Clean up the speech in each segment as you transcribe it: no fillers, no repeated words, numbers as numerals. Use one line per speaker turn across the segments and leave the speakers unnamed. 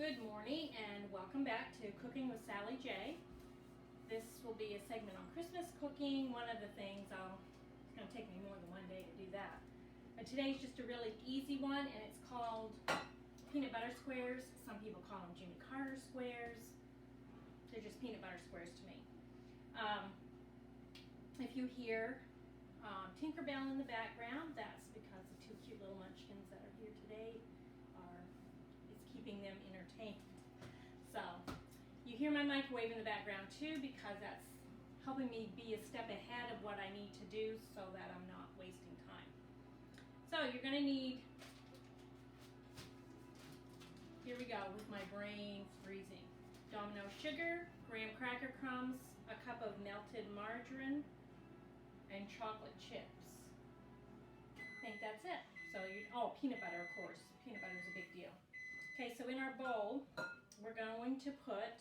Good morning and welcome back to Cooking with Sally J. This will be a segment on Christmas cooking. One of the things, it's going to take me more than one day to do that. But today's just a really easy one, and it's called peanut butter squares. Some people call them Jimmy Carter squares. They're just peanut butter squares to me. If you hear Tinkerbell in the background, that's because the two cute little munchkins that are here today it's keeping them entertained. So you hear my microwave in the background too, because that's helping me be a step ahead of what I need to do so that I'm not wasting time. So you're going to need, here we go with my brain freezing, Domino sugar, graham cracker crumbs, a cup of melted margarine, and chocolate chips. I think that's it. So peanut butter, of course. Peanut butter is a big deal. Okay, so in our bowl, we're going to put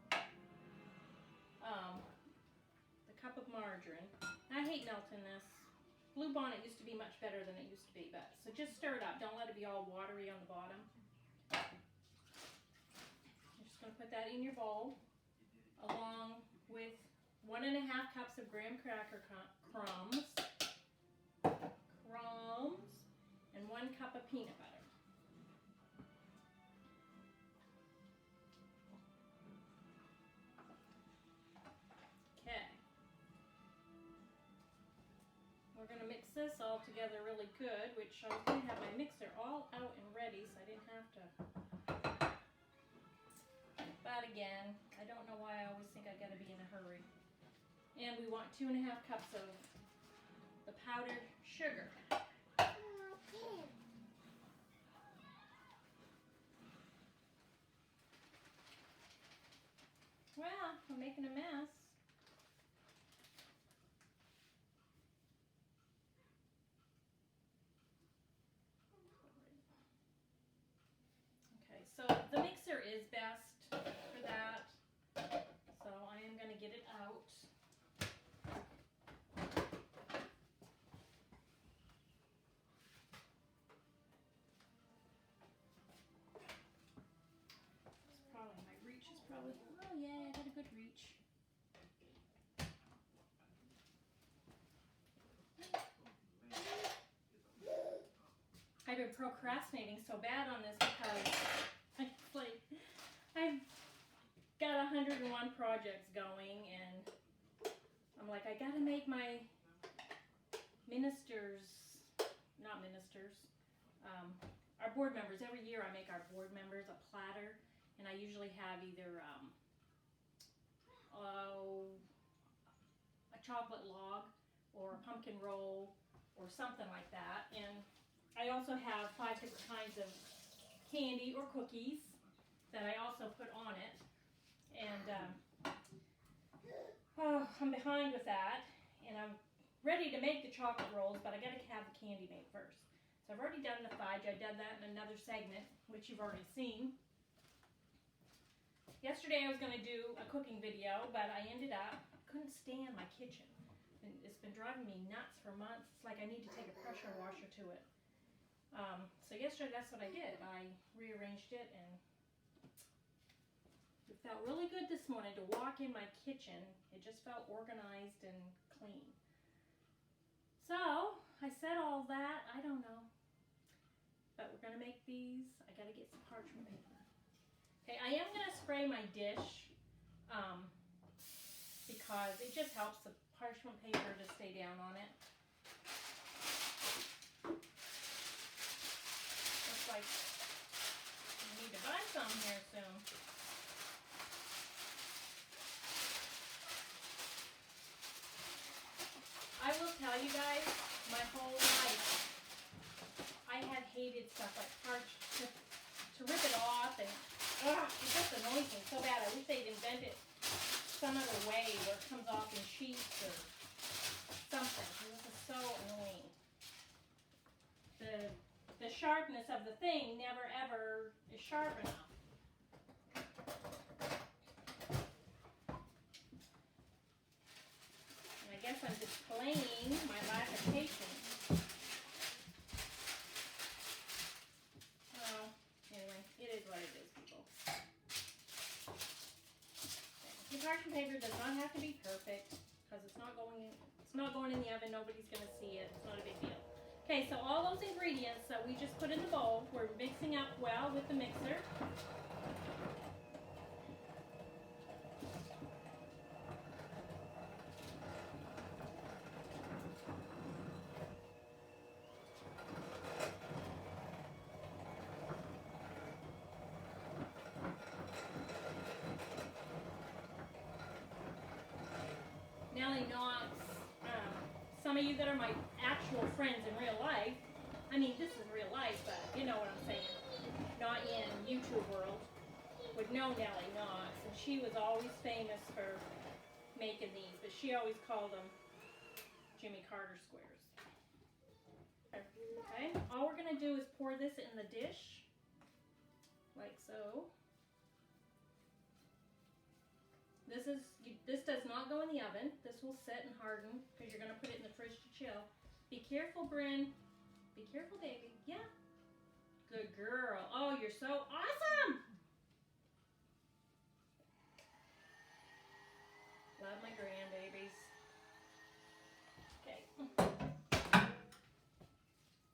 the cup of margarine. I hate melting this. Blue Bonnet used to be much better than it used to be, but so just stir it up. Don't let it be all watery on the bottom. You're just going to put that in your bowl, along with 1.5 cups of graham cracker crumbs, and 1 cup of peanut butter. Okay. We're going to mix this all together really good, which I was going to have my mixer all out and ready so I didn't have to. But again, I don't know why I always think I got to be in a hurry. And we want 2.5 cups of the powdered sugar. Well, we're making a mess. Okay, so the mixer is best for that. So I am going to get it out. My reach is probably, oh yeah, I got a good reach. I've been procrastinating so bad on this because I've got 101 projects going, and I'm like, I gotta make my our board members. Every year I make our board members a platter, and I usually have either a chocolate log or a pumpkin roll or something like that. And I also have 5 different kinds of candy or cookies that I also put on it. And I'm behind with that, and I'm ready to make the chocolate rolls, but I got to have the candy made first. So I've already done the fudge. I did that in another segment, which you've already seen. Yesterday I was going to do a cooking video, but I ended up, couldn't stand my kitchen. And it's been driving me nuts for months. It's like I need to take a pressure washer to it. So yesterday that's what I did. I rearranged it, and it felt really good this morning to walk in my kitchen. It just felt organized and clean. So I said all that, I don't know. But we're going to make these. I got to get some parchment paper. Okay, I am going to spray my dish because it just helps the parchment paper to stay down on it. Looks like I need to buy some here soon. I will tell you guys, my whole life, I have hated stuff like to rip it off, and it just annoys me so bad. I wish they'd invented some other way where it comes off in sheets or something. This is so annoying. The sharpness of the thing never ever is sharp enough. And I guess I'm displaying my lack of patience. Anyway, it is what it is, people. parchment paper does not have to be perfect because it's not going in the oven. Nobody's going to see it. It's not a big deal. Okay, so all those ingredients that we just put in the bowl, we're mixing up well with the mixer. Nellie Knox, some of you that are my actual friends in real life, I mean this is real life, but you know what I'm saying, not in YouTube world, would know Nellie Knox, and she was always famous for making these, but she always called them Jimmy Carter squares. Okay, all we're going to do is pour this in the dish, like so. This does not go in the oven. This will sit and harden because you're going to put it in the fridge to chill. Be careful, Bryn. Be careful, baby. Yeah. Good girl. Oh, you're so awesome. Love my grandbabies. Okay.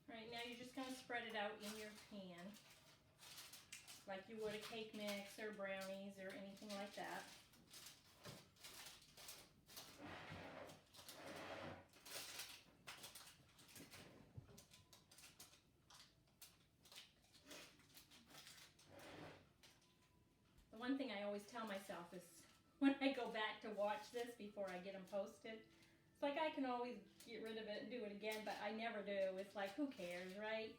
Right now you're just going to spread it out in your pan like you would a cake mix or brownies or anything like that. One thing I always tell myself is when I go back to watch this before I get them posted, it's like I can always get rid of it and do it again, but I never do. It's like, who cares, right?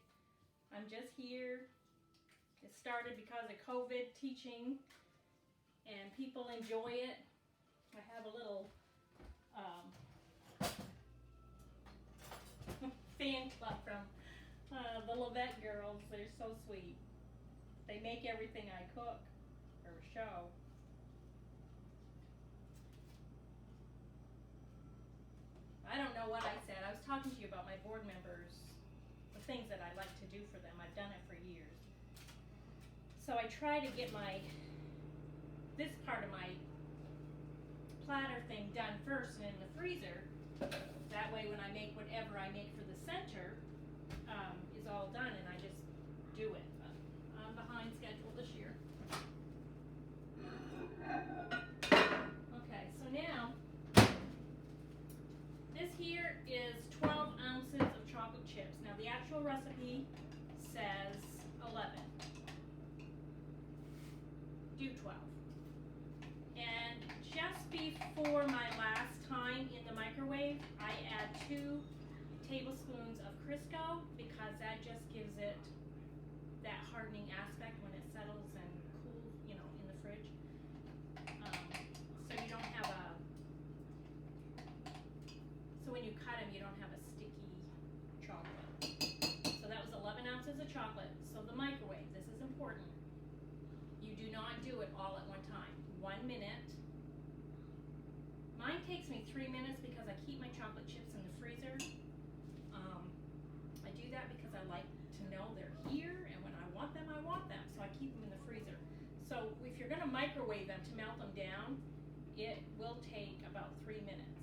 I'm just here. It started because of COVID teaching, and people enjoy it. I have a little fan club from the Levette girls. They're so sweet. They make everything I cook or show. I don't know what I said. I was talking to you about my board members, the things that I like to do for them. I've done it for years. So I try to get this part of my platter thing done first and in the freezer. That way when I make whatever I make for the center is all done and I just do it. But I'm behind schedule this year. Okay, so now this here is 12 ounces of chocolate chips. Now the actual recipe says 11. Do 12. And just before my last time in the microwave, I add 2 tablespoons of Crisco because that just gives it that hardening aspect when it settles and cools, you know, in the fridge. So you don't have so when you cut them, you don't have a sticky chocolate. So that was 11 ounces of chocolate. So the microwave, this is important. You do not do it all at one time. 1 minute. Mine takes me 3 minutes because I keep my chocolate chips in the freezer. I do that because I like to know they're here, and when I want them, so I keep them in the freezer. So if you're going to microwave them to melt them down, it will take about 3 minutes.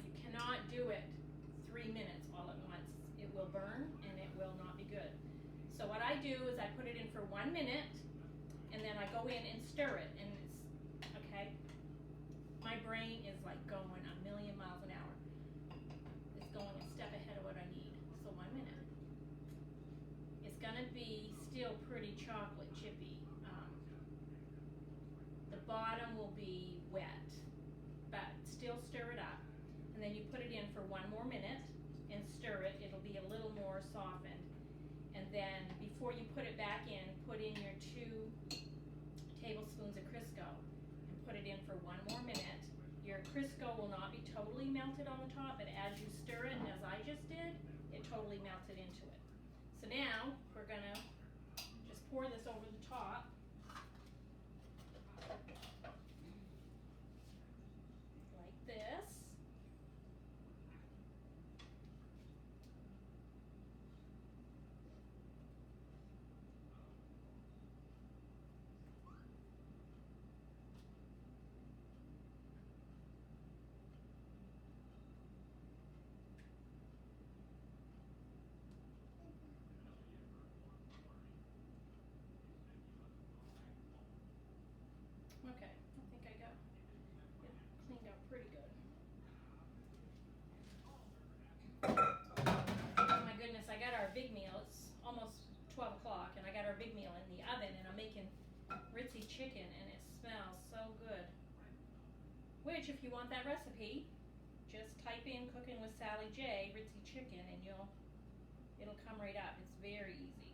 You cannot do it 3 minutes all at once. It will burn and it will not be good. So what I do is I put it in for 1 minute, and then I go in and stir it, and it's, okay, my brain is like going a million miles an hour. It's going a step ahead of what I need. So 1 minute. It's gonna be still pretty chocolate chippy. The bottom will be wet, but still stir it up. And then you put it in for 1 more minute and stir it. It'll be a little more softened. And then before you put it back in, put in your 2 tablespoons of Crisco and put it in for 1 more minute. Your Crisco will not be totally melted on the top, but as you stir it, and as I just did, it totally melted into it. So now we're gonna just pour this over the top. Like this. our big meal in the oven, and I'm making Ritzy chicken, and it smells so good. Which, if you want that recipe, just type in Cooking with Sally J, Ritzy chicken, and it'll come right up. It's very easy.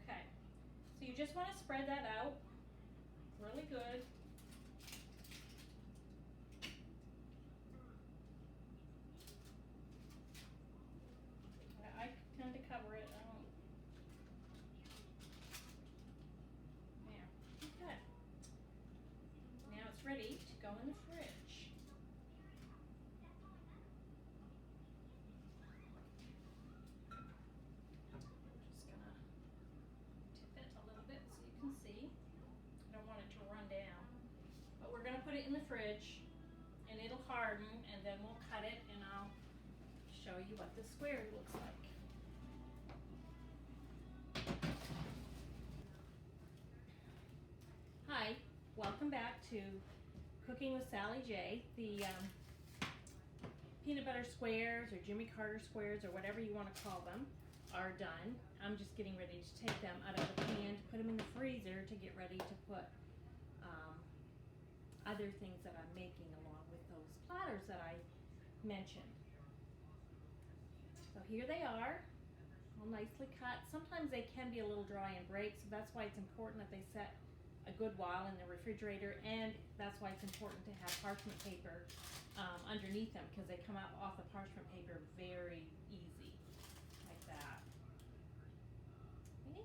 Okay, so you just want to spread that out really good. I tend to cover it. There. Okay. Now it's ready to go in the fridge. Just gonna tip it a little bit so you can see. I don't want it to run down. But we're gonna put it in the fridge and it'll harden, and then we'll cut it and I'll show you what the square looks like. Hi, welcome back to Cooking with Sally J. The peanut butter squares or Jimmy Carter squares or whatever you want to call them are done. I'm just getting ready to take them out of the pan to put them in the freezer to get ready to put other things that I'm making along with those platters that I mentioned. So here they are, all nicely cut. Sometimes they can be a little dry and break, so that's why it's important that they set a good while in the refrigerator, and that's why it's important to have parchment paper underneath them, because they come out off the parchment paper very easy, like that. Okay.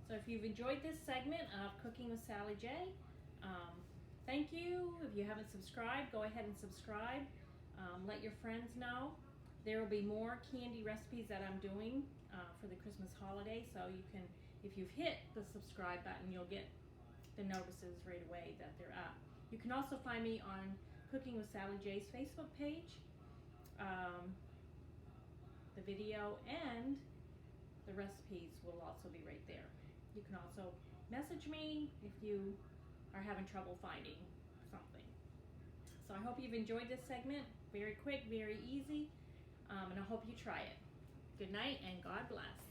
So if you've enjoyed this segment of Cooking with Sally J, thank you. If you haven't subscribed, go ahead and subscribe. Let your friends know. There will be more candy recipes that I'm doing for the Christmas holiday, so you can, if you've hit the subscribe button, you'll get the notices right away that they're up. You can also find me on Cooking with Sally J's Facebook page. The video and the recipes will also be right there. You can also message me if you are having trouble finding something. So I hope you've enjoyed this segment. Very quick, very easy, and I hope you try it. Good night and God bless.